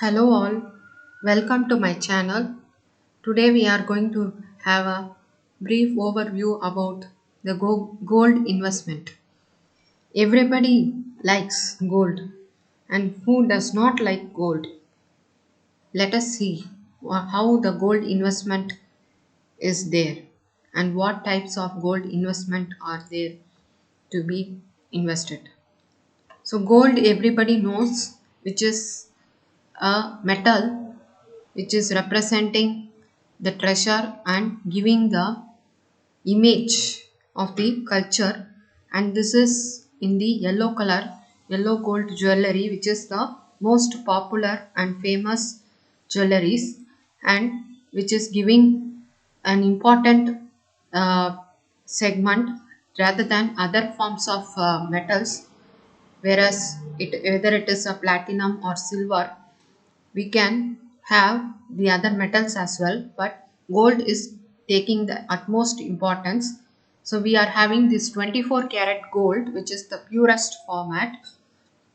Hello all, welcome to my channel. Today we are going to have a brief overview about the gold investment. Everybody likes gold, and who does not like gold? Let us see how the gold investment is there and what types of gold investment are there to be invested. So gold everybody knows, which is a metal which is representing the treasure and giving the image of the culture, and this is in the yellow color, yellow gold jewelry, which is the most popular and famous jewelries, and which is giving an important uh, segment rather than other forms of metals, whereas whether it is a platinum or silver, we can have the other metals as well, but gold is taking the utmost importance. So we are having this 24 karat gold, which is the purest format,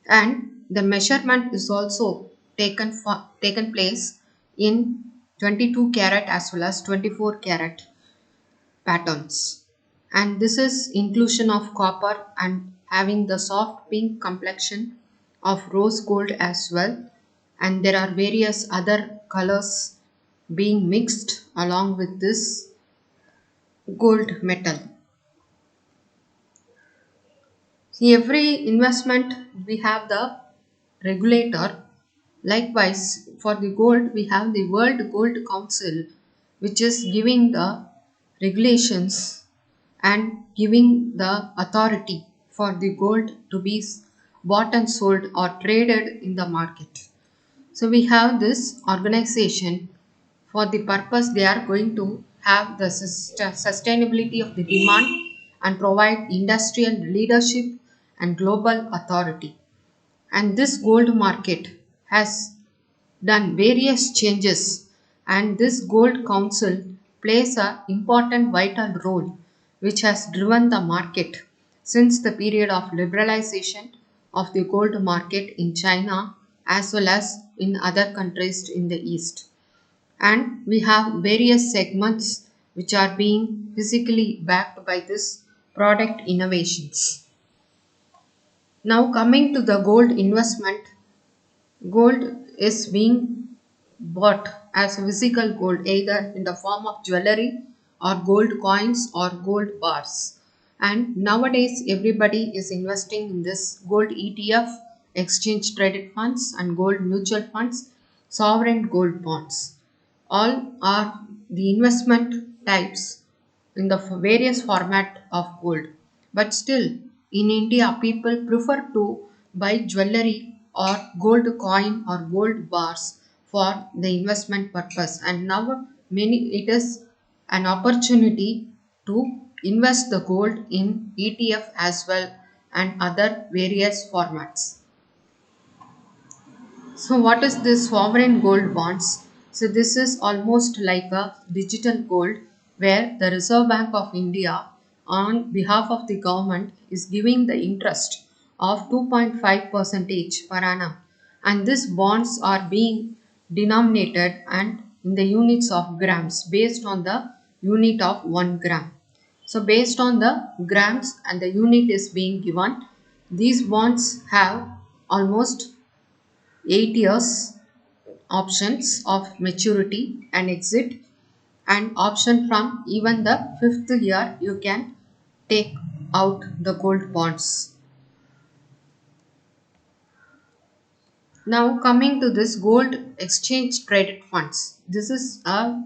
and the measurement is also taken place in 22 karat as well as 24 karat patterns. And this is inclusion of copper and having the soft pink complexion of rose gold as well. And there are various other colors being mixed along with this gold metal. See, every investment we have the regulator. Likewise, for the gold, we have the World Gold Council, which is giving the regulations and giving the authority for the gold to be bought and sold or traded in the market. So we have this organization. For the purpose, they are going to have the sustainability of the demand and provide industrial leadership and global authority. And this gold market has done various changes, and this gold council plays a important vital role which has driven the market since the period of liberalization of the gold market in China as well as in other countries in the east. And we have various segments which are being physically backed by this product innovations. Now coming to the gold investment, gold is being bought as physical gold either in the form of jewelry or gold coins or gold bars. And nowadays everybody is investing in this gold ETF, exchange traded funds and gold mutual funds, sovereign gold bonds. All are the investment types in the various format of gold. But still, in India, people prefer to buy jewelry or gold coin or gold bars for the investment purpose. And now, many it is an opportunity to invest the gold in ETF as well and other various formats. So what is this sovereign gold bonds? So this is almost like a digital gold where the Reserve Bank of India on behalf of the government is giving the interest of 2.5 percentage per annum, and these bonds are being denominated and in the units of grams based on the unit of 1 gram. So based on the grams and the unit is being given, these bonds have almost 8 years options of maturity and exit, and option from even the 5th year you can take out the gold bonds. Now coming to this gold exchange traded funds, this is a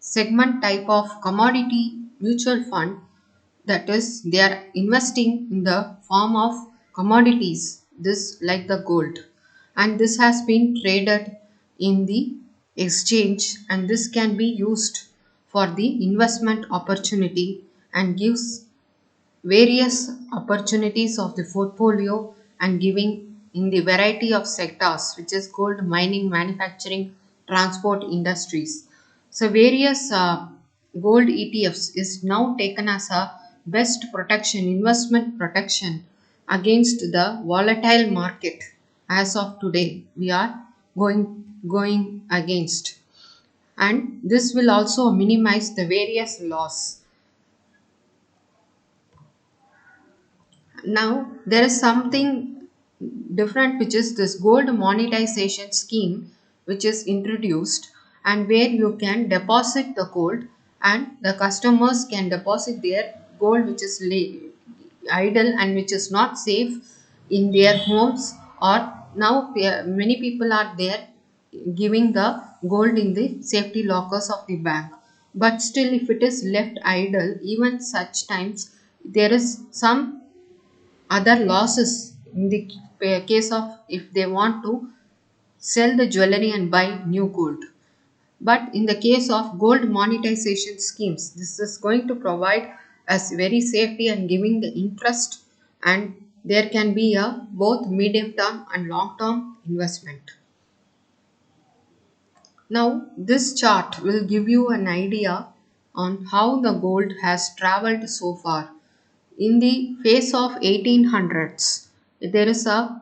segment type of commodity mutual fund, that is they are investing in the form of commodities this like the gold, and this has been traded in the exchange, and this can be used for the investment opportunity and gives various opportunities of the portfolio and giving in the variety of sectors, which is gold mining, manufacturing, transport industries. So various gold ETFs is now taken as a best protection, investment protection against the volatile market. As of today we are going against, and this will also minimize the various loss. Now there is something different, which is this gold monetization scheme, which is introduced, and where you can deposit the gold and the customers can deposit their gold which is idle and which is not safe in their homes, or now many people are there giving the gold in the safety lockers of the bank. But still, if it is left idle, even such times there is some other losses in the case of if they want to sell the jewelry and buy new gold. But in the case of gold monetization schemes, this is going to provide us very safety and giving the interest, and there can be a both medium term and long term investment. Now this chart will give you an idea on how the gold has traveled so far. In the phase of 1800s, there is a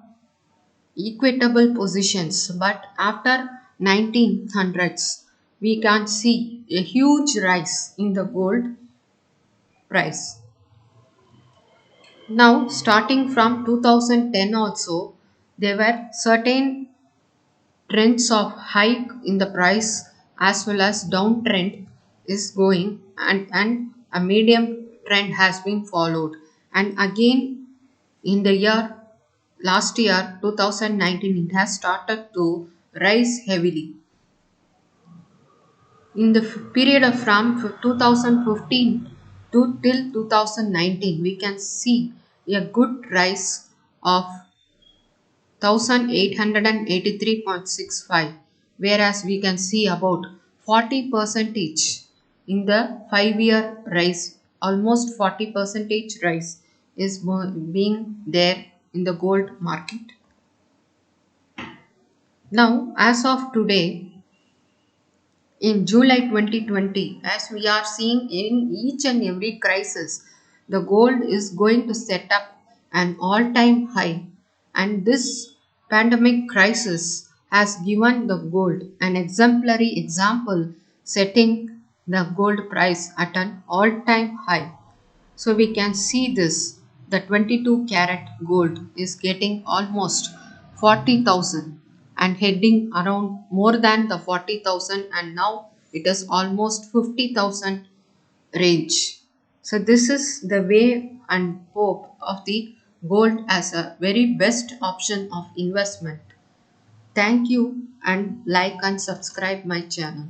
equitable positions, but after 1900s we can see a huge rise in the gold price. Now starting from 2010 also, there were certain trends of hike in the price as well as downtrend is going, and a medium trend has been followed, and again in the year last year 2019 it has started to rise heavily. In the period of from 2015 to till 2019 we can see a good rise of 1883.65, whereas we can see about 40 percentage in the 5-year rise, almost 40 percentage rise is being there in the gold market. Now as of today, in July 2020, as we are seeing in each and every crisis, the gold is going to set up an all time high, and this pandemic crisis has given the gold an exemplary example, setting the gold price at an all time high. So we can see this, the 22 carat gold is getting almost 40,000 and heading around more than the 40,000, and now it is almost 50,000 range. So this is the way and hope of the gold as a very best option of investment. Thank you, and like and subscribe my channel.